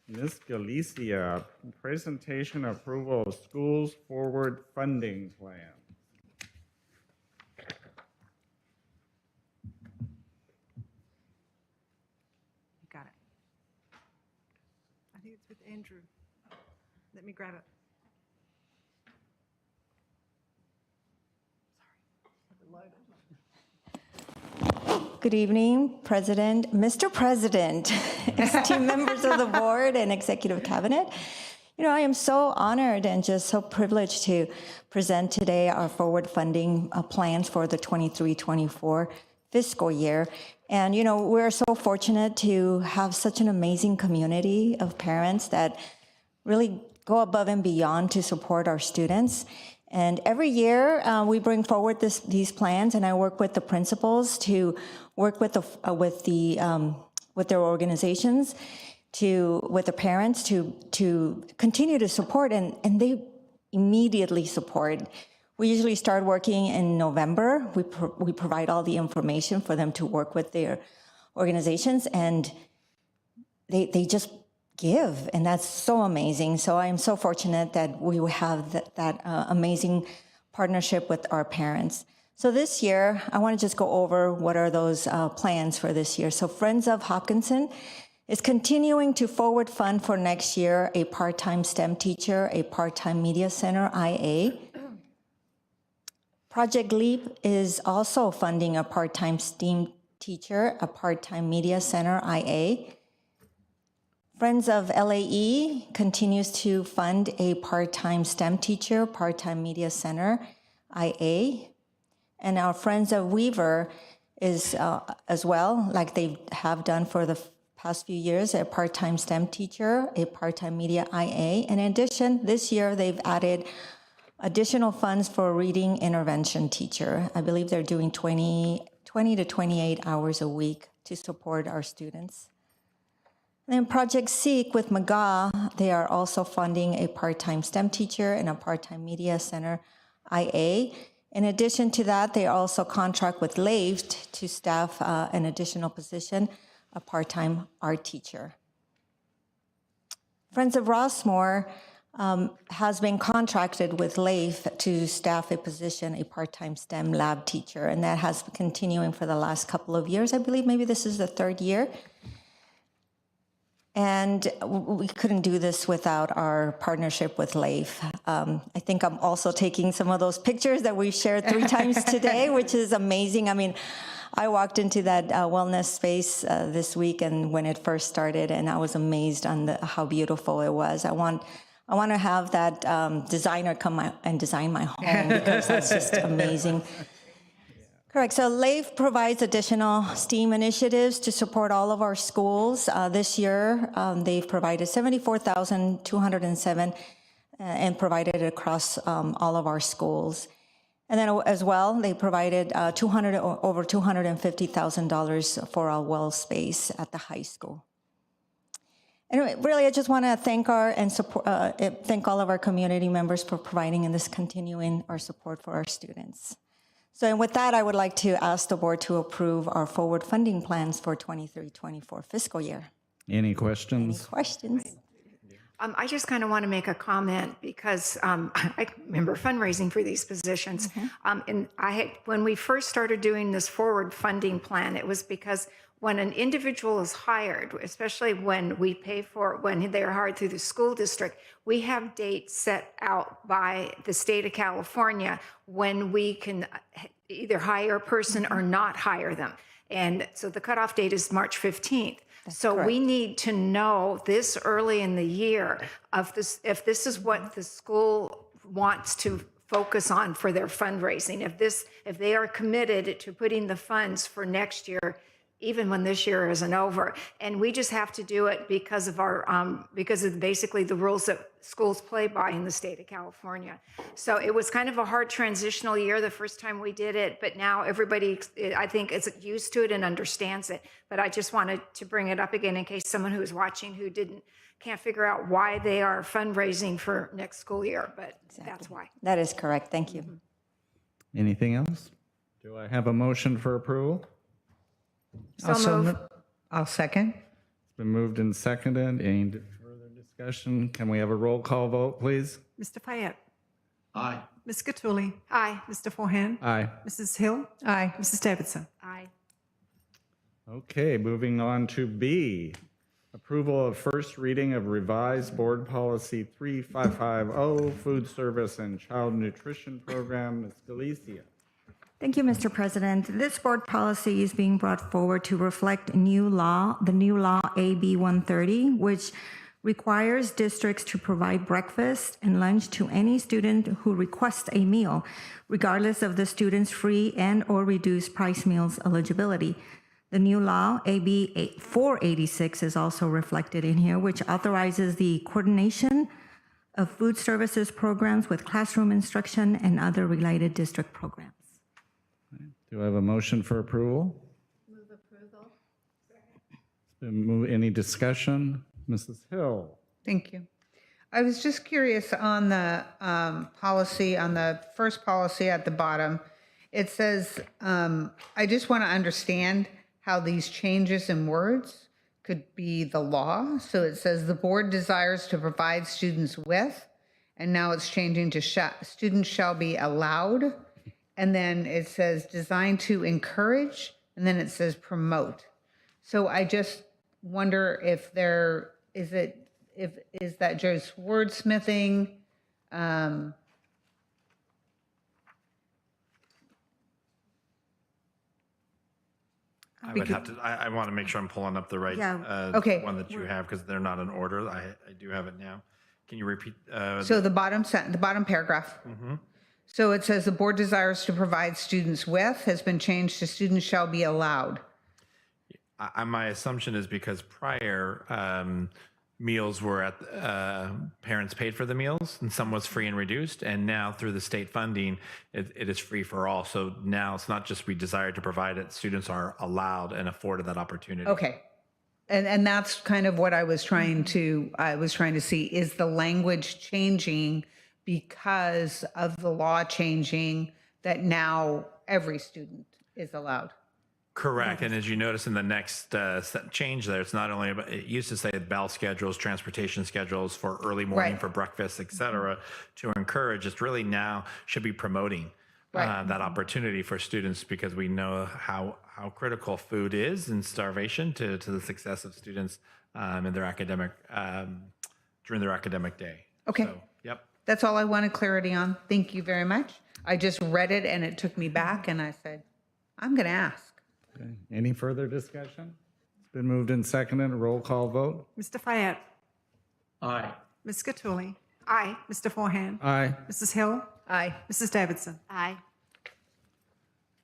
Ms. Galicia, presentation approval of schools forward funding plan.
You got it. I think it's with Andrew. Let me grab it.
Good evening, President, Mr. President, esteemed members of the board and executive cabinet. You know, I am so honored and just so privileged to present today our forward funding plans for the 23-24 fiscal year. And, you know, we're so fortunate to have such an amazing community of parents that really go above and beyond to support our students. And every year we bring forward these plans, and I work with the principals to work with their organizations, with the parents to continue to support, and they immediately support. We usually start working in November. We provide all the information for them to work with their organizations, and they just give, and that's so amazing. So I am so fortunate that we have that amazing partnership with our parents. So this year, I want to just go over what are those plans for this year. So Friends of Hopkinton is continuing to forward fund for next year a part-time STEM teacher, a part-time media center, IA. Project LEAP is also funding a part-time STEAM teacher, a part-time media center, IA. Friends of LAE continues to fund a part-time STEM teacher, part-time media center, IA. And our Friends of Weaver is as well, like they have done for the past few years, a part-time STEM teacher, a part-time media IA. And in addition, this year they've added additional funds for a reading intervention teacher. I believe they're doing 20 to 28 hours a week to support our students. And then Project Seek with McGaw, they are also funding a part-time STEM teacher and a part-time media center, IA. In addition to that, they also contract with LAVE to staff an additional position, a part-time art teacher. Friends of Rossmore has been contracted with LAVE to staff a position, a part-time STEM lab teacher, and that has been continuing for the last couple of years. I believe maybe this is the third year. And we couldn't do this without our partnership with LAVE. I think I'm also taking some of those pictures that we've shared 3 times today, which is amazing. I mean, I walked into that wellness space this week, and when it first started, and I was amazed on how beautiful it was. I want to have that designer come and design my home, because that's just amazing. Correct. So LAVE provides additional STEAM initiatives to support all of our schools. This year, they've provided $74,207 and provided it across all of our schools. And then as well, they provided over $250,000 for our well space at the high school. Anyway, really, I just want to thank thank all of our community members for providing and continuing our support for our students. So and with that, I would like to ask the board to approve our forward funding plans for 23-24 fiscal year.
Any questions?
Any questions?
I just kind of want to make a comment because I remember fundraising for these positions. And when we first started doing this forward funding plan, it was because when an individual is hired, especially when they're hired through the school district, we have dates set out by the state of California when we can either hire a person or not hire them. And so the cutoff date is March 15th. So
correct.
we need to know this early in the year of this, if this is what the school wants to focus on for their fundraising. If they are committed to putting the funds for next year, even when this year isn't over. And we just have to do it because of because of basically the rules that schools play by in the state of California. So it was kind of a hard transitional year the first time we did it, but now everybody, I think, is used to it and understands it. But I just wanted to bring it up again in case someone who is watching who can't figure out why they are fundraising for next school year, but that's why.
That is correct. Thank you.
Anything else? Do I have a motion for approval?
So move.
I'll second.
It's been moved and seconded. Any further discussion? Can we have a roll call vote, please?
Mr. Fayette.
Aye.
Ms. Cattouli.
Aye.
Mr. Forehand.
Aye.
Mrs. Hill.
Aye.
Mrs. Davidson.
Aye.
Okay, moving on to B. Approval of first reading of revised board policy 3550, food service and child nutrition program. Ms. Galicia.
Thank you, Mr. President. This board policy is being brought forward to reflect the new law AB 130, which requires districts to provide breakfast and lunch to any student who requests a meal, regardless of the student's free and or reduced price meals eligibility. The new law, AB 486, is also reflected in here, which authorizes the coordination of food services programs with classroom instruction and other related district programs.
Do I have a motion for approval?
Move approval.
It's been moved. Any discussion? Mrs. Hill.
Thank you. I was just curious on the policy, on the first policy at the bottom. It says, I just want to understand how these changes in words could be the law. So it says the board desires to provide students with, and now it's changing to students shall be allowed. And then it says designed to encourage, and then it says promote. So I just wonder if is that just wordsmithing?
I would have to, I want to make sure I'm pulling up the right
Okay.
one that you have because they're not in order. I do have it now. Can you repeat?
So the bottom paragraph. So it says the board desires to provide students with has been changed to students shall be allowed.
My assumption is because prior meals were at parents paid for the meals and some was free and reduced, and now through the state funding it is free for all. So now it's not just we desire to provide it, students are allowed and afforded that opportunity.
Okay. And that's kind of what I was trying to see, is the language changing because of the law changing that now every student is allowed.
Correct. And as you notice in the next change there, it's not only about, it used to say bell schedules, transportation schedules for early morning,
Right.
for breakfast, et cetera, to encourage. It's really now should be promoting that opportunity for students, because we know how critical food is in starvation to the success of students in their academic, during their academic day.
Okay.
So, yep.
That's all I wanted clarity on. Thank you very much. I just read it and it took me back and I said, I'm going to ask.
Okay. Any further discussion? It's been moved and seconded. A roll call vote.
Mr. Fayette.
Aye.
Ms. Cattouli.
Aye.
Mr. Forehand.
Aye.
Mrs. Hill.
Aye.
Mrs. Davidson.
Aye.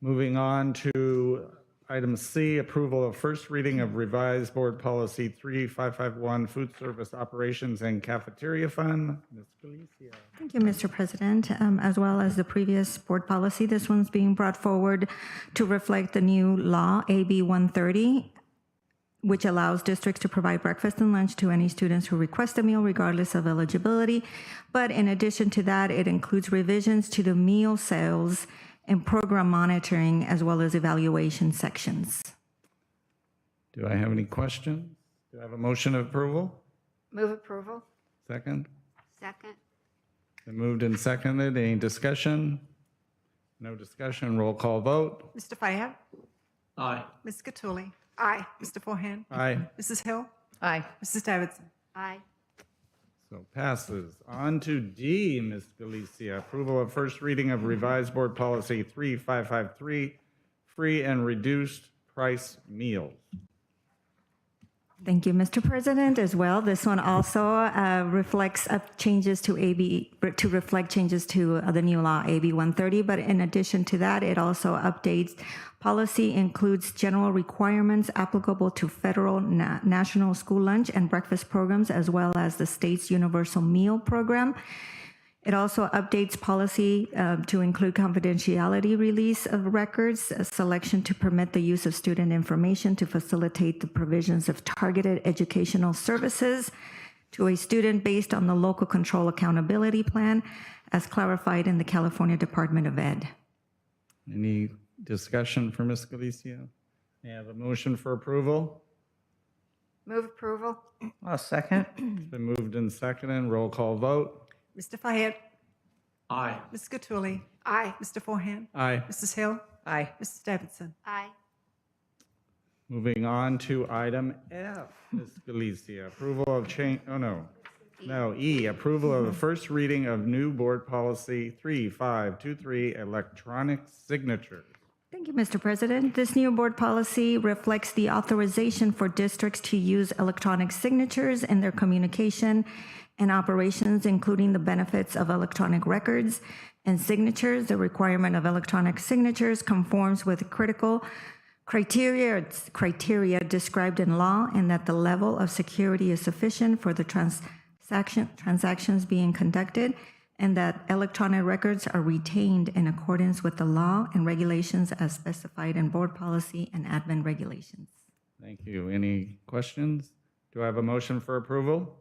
Moving on to item C, approval of first reading of revised board policy 3551, food service operations and cafeteria fund. Ms. Galicia.
Thank you, Mr. President. As well as the previous board policy, this one's being brought forward to reflect the new law, AB 130, which allows districts to provide breakfast and lunch to any students who request a meal regardless of eligibility. But in addition to that, it includes revisions to the meal sales and program monitoring, as well as evaluation sections.
Do I have any questions? Do I have a motion of approval?
Move approval.
Second?
Second.
Been moved and seconded. Any discussion? No discussion. Roll call vote.
Mr. Fayette.
Aye.
Ms. Cattouli.
Aye.
Mr. Forehand.
Aye.
Mrs. Hill.
Aye.
Mrs. Davidson.
Aye.
So passes. On to D, Ms. Galicia. Approval of first reading of revised board policy 3553, free and reduced price meals.
Thank you, Mr. President, as well. This one also reflects changes to to reflect changes to the new law, AB 130. But in addition to that, it also updates policy, includes general requirements applicable to federal national school lunch and breakfast programs, as well as the state's universal meal program. It also updates policy to include confidentiality release of records, a selection to permit the use of student information to facilitate the provisions of targeted educational services to a student based on the local control accountability plan as clarified in the California Department of Ed.
Any discussion for Ms. Galicia? May I have a motion for approval?
Move approval.
I'll second.
It's been moved and seconded. Roll call vote.
Mr. Fayette,
Aye.
Ms. Cattouli,
Aye.
Mr. Forehand,
Aye.
Mrs. Hill,
Aye.
Mrs. Davidson.
Aye.
Moving on to item F, Ms. Galicia, approval of change, E, approval of the first reading of new board policy 3523, electronic signatures.
Thank you, Mr. President. This new board policy reflects the authorization for districts to use electronic signatures in their communication and operations, including the benefits of electronic records and signatures. The requirement of electronic signatures conforms with critical criteria described in law, and that the level of security is sufficient for the transactions being conducted, and that electronic records are retained in accordance with the law and regulations as specified in board policy and admin regulations.
Thank you. Any questions? Do I have a motion for approval?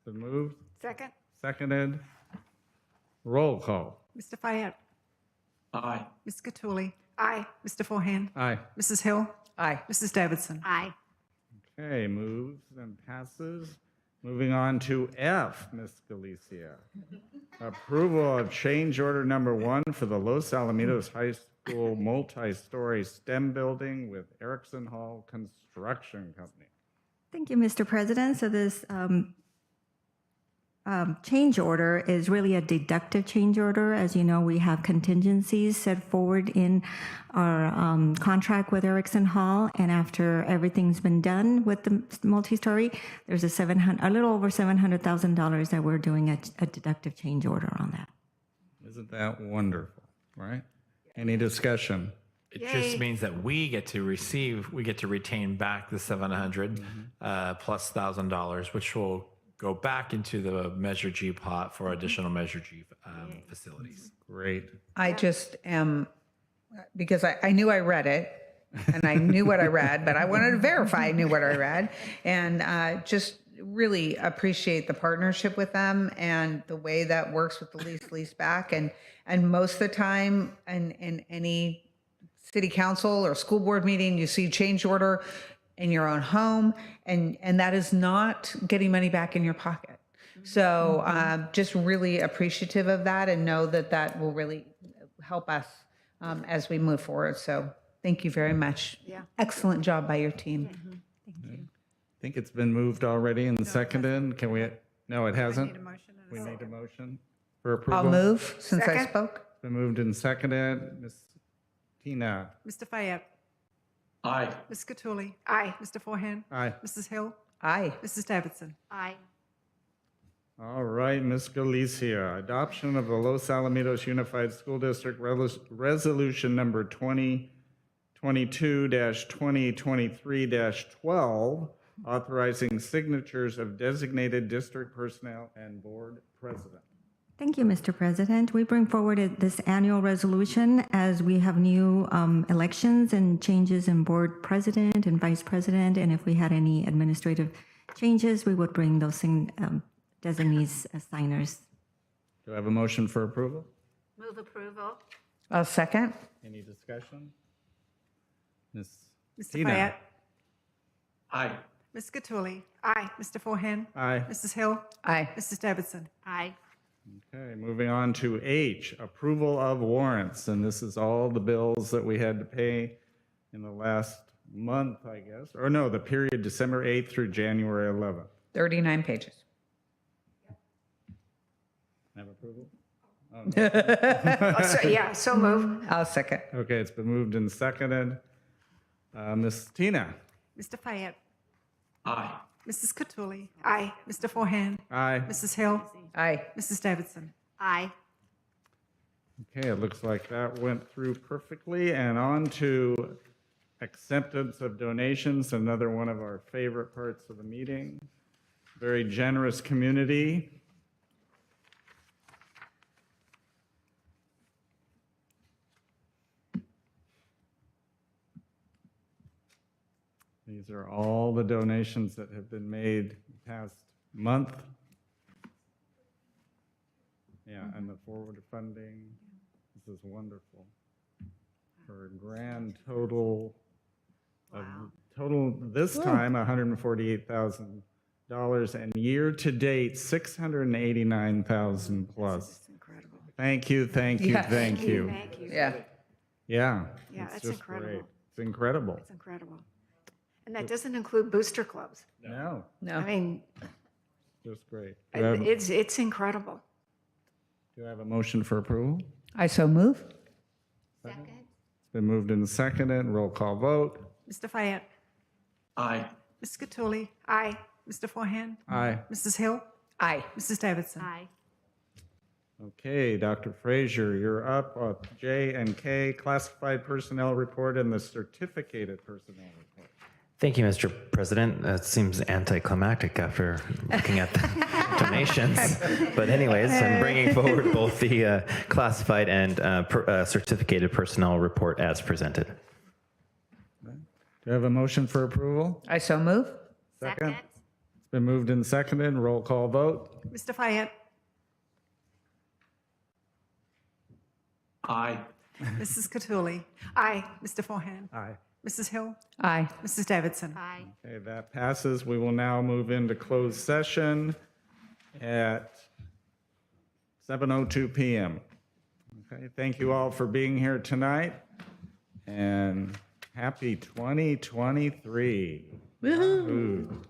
It's been moved,
Second.
seconded. Roll call.
Mr. Fayette,
Aye.
Ms. Cattouli,
Aye.
Mr. Forehand,
Aye.
Mrs. Hill,
Aye.
Mrs. Davidson.
Aye.
Okay, moves and passes. Moving on to F, Ms. Galicia. Approval of change order number 1 for the Los Alamitos High School multi-story STEM building with Erickson Hall Construction Company.
Thank you, Mr. President. So this change order is really a deductive change order. As you know, we have contingencies set forward in our contract with Erickson Hall, and after everything's been done with the multi-story, there's a little over $700,000 that we're doing a deductive change order on that.
Isn't that wonderful, right? Any discussion?
It
Yay.
just means that we get to retain back the 700 plus $1,000, which will go back into the Measure G pot for additional Measure G facilities.
Great.
I just am, because I knew I read it, and I knew what I read, but I wanted to verify I knew what I read, and just really appreciate the partnership with them and the way that works with the lease back. And most of the time in any city council or school board meeting, you see change order in your own home, and that is not getting money back in your pocket. So just really appreciative of that, and know that that will really help us as we move forward. So thank you very much.
Yeah.
Excellent job by your team.
I think it's been moved already and seconded. Can we? No, it hasn't.
Need a motion and a
We
second.
need a motion for approval.
I'll move since I
Second.
spoke.
It's been moved and seconded. Ms. Tina.
Mr. Fayette,
Aye.
Ms. Cattouli,
Aye.
Mr. Forehand,
Aye.
Mrs. Hill,
Aye.
Mrs. Davidson.
Aye.
All right, Ms. Galicia, adoption of the Los Alamitos Unified School District Resolution number 2022-2023-12, authorizing signatures of designated district personnel and board president.
Thank you, Mr. President. We bring forward this annual resolution as we have new elections and changes in board president and vice president. And if we had any administrative changes, we would bring those designees as signers.
Do I have a motion for approval?
Move approval.
I'll second.
Any discussion? Ms.
Mr.
Tina.
Fayette,
Aye.
Ms. Cattouli,
Aye.
Mr. Forehand,
Aye.
Mrs. Hill,
Aye.
Mrs. Davidson.
Aye.
Okay, moving on to H, approval of warrants. And this is all the bills that we had to pay in the last month, I guess. Or no, the period December 8th through January 11th.
39 pages.
Have approval?
Oh, so move.
I'll second.
Okay, it's been moved and seconded. Ms. Tina?
Mr. Fayette.
Aye.
Mrs. Cattouli.
Aye.
Mr. Forehand.
Aye.
Mrs. Hill.
Aye.
Mrs. Davidson.
Aye.
Okay, it looks like that went through perfectly. And on to acceptance of donations, another one of our favorite parts of the meeting. Very generous community. These are all the donations that have been made the past month. Yeah, and the forward funding. This is wonderful. For a grand total of this time $148,000 and year to date 689,000 plus.
Incredible.
Thank you, thank you,
Yeah.
thank you.
Thank you.
Yeah.
Yeah.
Yeah,
it's
that's
just
incredible.
great. It's incredible.
It's incredible. And that doesn't include booster clubs.
No,
I
No.
mean,
just great. Do I have,
it's incredible.
do I have a motion for approval?
I so move.
Second.
It's been moved and seconded. Roll call vote.
Mr. Fayette.
Aye.
Mrs. Cattouli.
Aye.
Mr. Forehand.
Aye.
Mrs. Hill.
Aye.
Mrs. Davidson.
Aye.
Okay, Dr. Frazier, you're up on J and K, classified personnel report and the certificated personnel report.
Thank you, Mr. President. That seems anticlimactic after looking at the donations. But anyways, I'm bringing forward both the classified and certificated personnel report as presented.
Do I have a motion for approval?
I so move.
Second.
It's been moved and seconded. Roll call vote.
Mr. Fayette.
Aye.
Mrs. Cattouli.
Aye.
Mr. Forehand.
Aye.
Mrs. Hill.
Aye.
Mrs. Davidson.
Aye.
Okay, that passes. We will now move into closed session at 7:02 p.m. Okay, thank you all for being here tonight, and happy 2023. Woohoo!